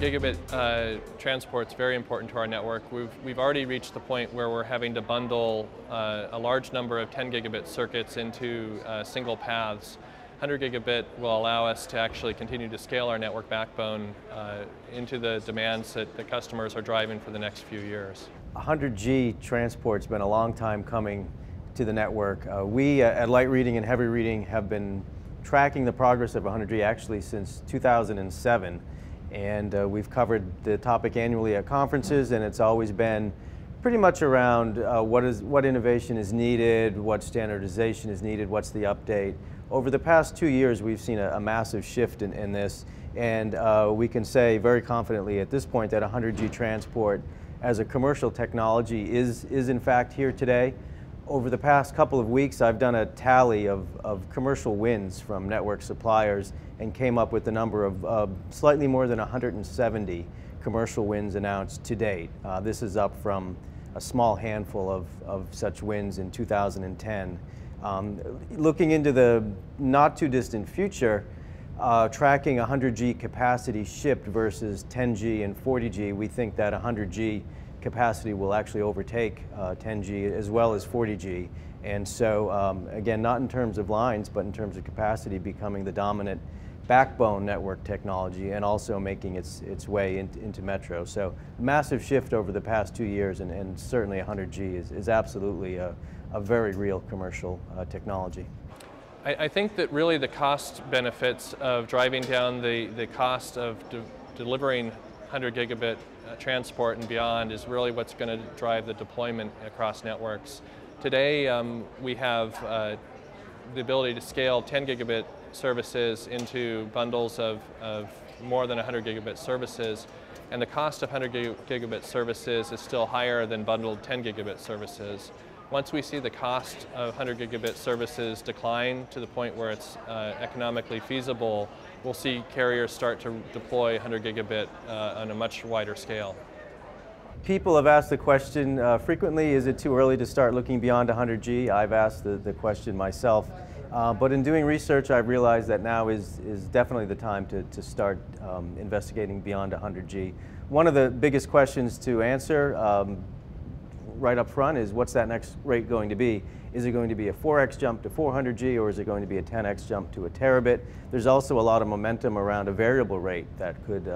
Gigabit transport is very important to our network. We've already reached the point where we're having to bundle a large number of 10 gigabit circuits into single paths. 100 gigabit will allow us to actually continue to scale our network backbone into the demands that the customers are driving for the next few years. 100G transport's been a long time coming to the network. We at Light Reading and Heavy Reading have been tracking the progress of 100G actually since 2007. And we've covered the topic annually at conferences, and it's always been pretty much around what innovation is needed, what standardization is needed, what's the update. Over the past 2 years, we've seen a massive shift in this, and we can say very confidently at this point that 100G transport as a commercial technology is in fact here today. Over the past couple of weeks, I've done a tally of commercial wins from network suppliers and came up with the number of slightly more than 170 commercial wins announced to date. This is up from a small handful of such wins in 2010. Looking into the not too distant future, tracking 100G capacity shipped versus 10G and 40G, we think that 100G capacity will actually overtake 10G as well as 40G. And so, again, not in terms of lines, but in terms of capacity becoming the dominant backbone network technology and also making its way into metro. So, massive shift over the past 2 years, and certainly 100G is absolutely a very real commercial technology. I think that really the cost benefits of driving down the cost of delivering 100 gigabit transport and beyond is really what's going to drive the deployment across networks. Today we have the ability to scale 10 gigabit services into bundles of more than 100 gigabit services, and the cost of 100 gigabit services is still higher than bundled 10 gigabit services. Once we see the cost of 100 gigabit services decline to the point where it's economically feasible, we'll see carriers start to deploy 100 gigabit on a much wider scale. People have asked the question frequently, is it too early to start looking beyond 100G? I've asked the question myself. But in doing research, I've realized that now is definitely the time to start investigating beyond 100G. One of the biggest questions to answer right up front is, what's that next rate going to be? Is it going to be a 4x jump to 400G, or is it going to be a 10x jump to a terabit? There's also a lot of momentum around a variable rate that could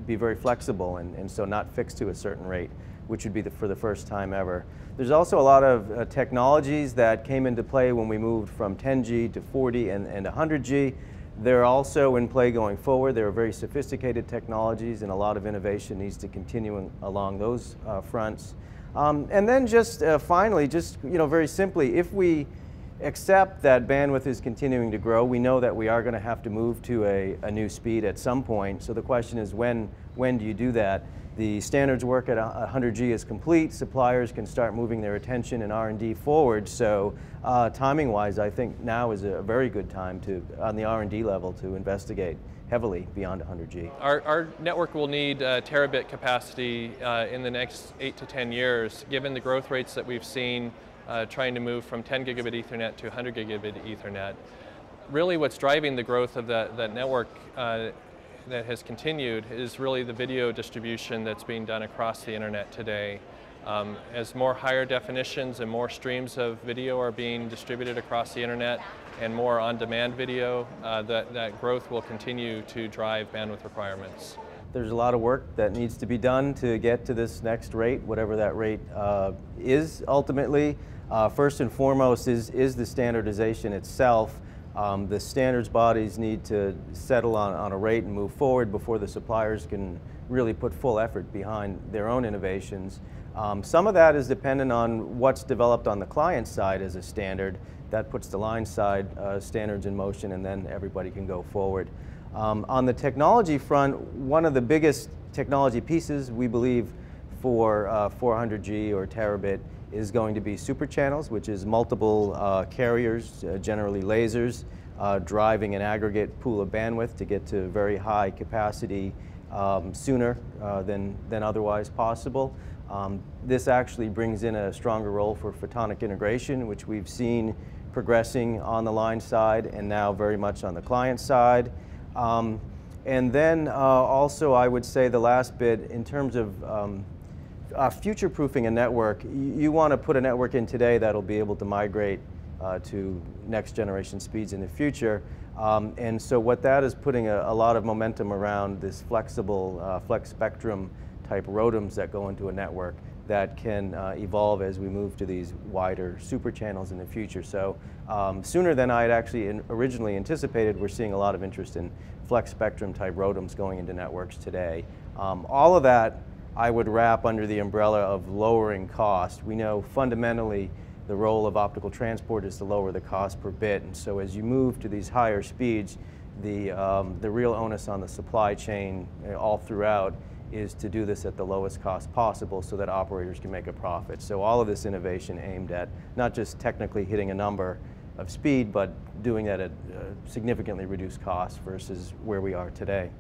be very flexible and so not fixed to a certain rate, which would be for the first time ever. There's also a lot of technologies that came into play when we moved from 10G to 40 and 100G. They're also in play going forward. They're very sophisticated technologies, and a lot of innovation needs to continue along those fronts. And then just finally, very simply, if we accept that bandwidth is continuing to grow, we know that we are going to have to move to a new speed at some point. So the question is, when do you do that? The standards work at 100G is complete. Suppliers can start moving their attention and R&D forward. So timing-wise, I think now is a very good time on the R&D level to investigate heavily beyond 100G. Our network will need terabit capacity in the next 8 to 10 years, given the growth rates that we've seen trying to move from 10 gigabit Ethernet to 100 gigabit Ethernet. Really what's driving the growth of that network that has continued is really the video distribution that's being done across the internet today. As more higher definitions and more streams of video are being distributed across the internet and more on-demand video, that growth will continue to drive bandwidth requirements. There's a lot of work that needs to be done to get to this next rate, whatever that rate is ultimately. First and foremost is the standardization itself. The standards bodies need to settle on a rate and move forward before the suppliers can really put full effort behind their own innovations. Some of that is dependent on what's developed on the client side as a standard. That puts the line side standards in motion, and then everybody can go forward. On the technology front, one of the biggest technology pieces we believe for 400G or terabit is going to be super channels, which is multiple carriers, generally lasers, driving an aggregate pool of bandwidth to get to very high capacity sooner than otherwise possible. This actually brings in a stronger role for photonic integration, which we've seen progressing on the line side and now very much on the client side. And then also I would say the last bit in terms of future-proofing a network, you want to put a network in today that'll be able to migrate to next generation speeds in the future. And so what that is putting a lot of momentum around this flexible flex spectrum type ROADMs that go into a network that can evolve as we move to these wider super channels in the future. So sooner than I had actually originally anticipated, we're seeing a lot of interest in flex spectrum type ROADMs going into networks today. All of that I would wrap under the umbrella of lowering cost. We know fundamentally the role of optical transport is to lower the cost per bit, and so as you move to these higher speeds, the real onus on the supply chain all throughout is to do this at the lowest cost possible so that operators can make a profit. So all of this innovation aimed at not just technically hitting a number of speed, but doing that at significantly reduced cost versus where we are today.